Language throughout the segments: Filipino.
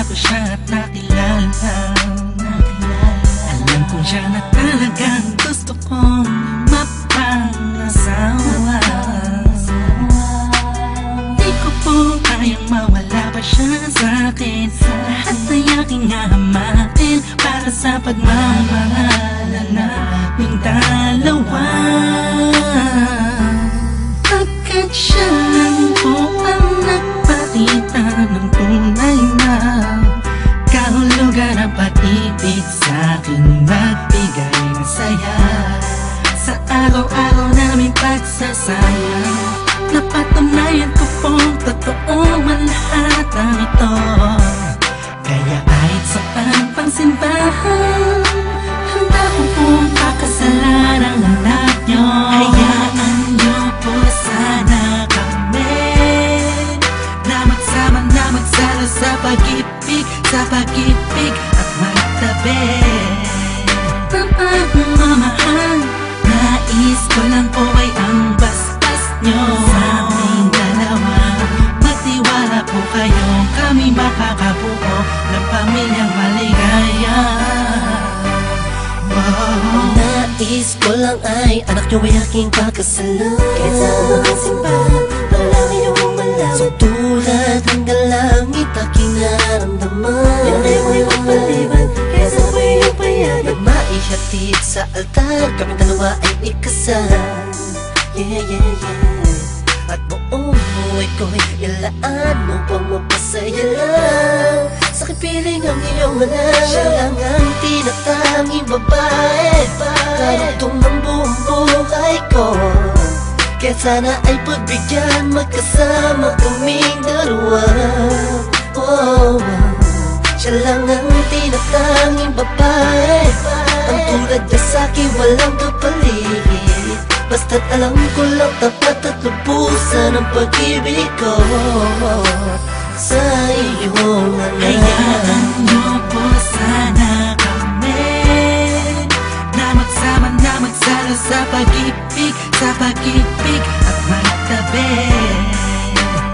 ako siya at nakilala. Alam ko siya na talagang gusto kong mapangasawa. Di ko po kayang mawala pa siya sa'kin. Lahat ay aking hahamakin para sa pagmamahalan naming dalawa. Pagkat siya lang po ang nagpakita ng tunay na kahulugan ng pag-ibig sa'king magbigay ng saya sa araw-araw naming pagsasama. Napatunayan ko pong totoo man lahat ng ito. Kaya kahit saan pang simbahan, handa ko pong pakasalan ang anak nyo. Hayaan nyo po sana kami na magsama na magsalo sa pag-ibig, sa pag-ibig at magtabi ng pagmamahal. Nais ko lang po ay ang basbas nyo sa aming dalawa. Magtiwala po kayo, kami makakabuo ng pamilyang maligaya. Nais ko lang ay anak nyo ay aking pakasalan. Kahit sa mga simbahan, palagi nyo malaman. Sa tulad hanggang langit aking naramdaman. Yan ay may mapaliban, kaya sabay yung payagan. Na maihatid sa altar, kami dalawa ay ikasal. Yeah, yeah, yeah. At buong buhay ko'y ilaan mo pang mapasaya lang. Sa kipiling ang iyong anak, siya lang ang tinatanging babae. Karugtong ng buong buhay ko, kaya sana ay pagbigyan magkasama kaming dalawa. Oh, siya lang ang tinatanging babae, ang tulad niya sa'kin walang kapalit. Basta't alam ko lang tapat at lubusan ang pag-ibig ko sa iyong anak. Hayaan nyo po sana kami na magsama na magsalo sa pag-ibig, sa pag-ibig at magtabi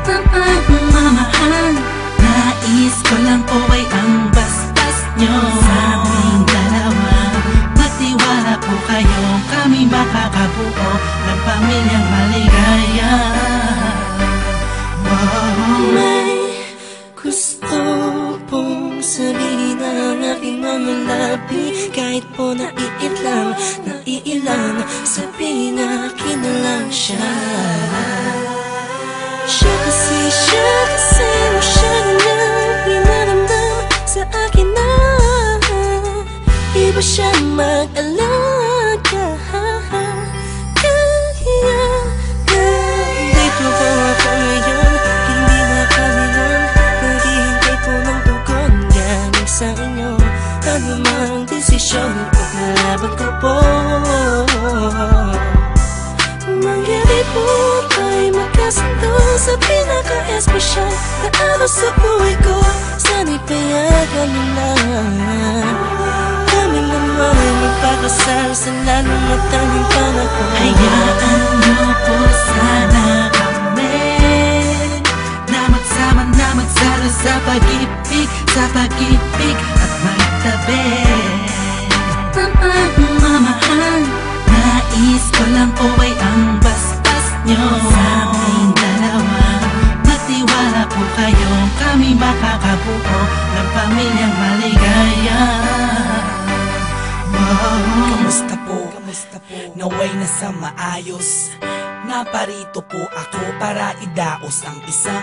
ng pagmamahal. Nais ko lang po ay ang basbas nyo sa aming dalawa. Magtiwala po kayo, kami makakabuo ng pamilyang maligaya. May gusto pong sabihin ang aking mga labi. Kahit po naiilang, sabihin akin na lang siya. Siya kasi mo siya na pinaramdam sa akin na iba siya mag-alaga. Dito po ako ngayon, hindi na kami nun. Naghihintay po ng tugon galing sa inyo. Ano mang desisyon, iglalaban ko po. Mangyari po tayo magkasundo sa pinaka-espesyal na araw sa buhay ko. Sana'y payagan mo na kami naman ay magpakasal sa lalong matanging panahon. Hayaan nyo po sana kami na magsama na magsalo sa pag-ibig, sa pag-ibig at magtabi ng pagmamahal. Nais ko lang po ay ang basbas nyo sa aming dalawa. Magtiwala po kayo, kami makakabuo ng pamilyang maligaya. Kamusta po? Naway na sa maayos. Naparito po ako para idaos ang isang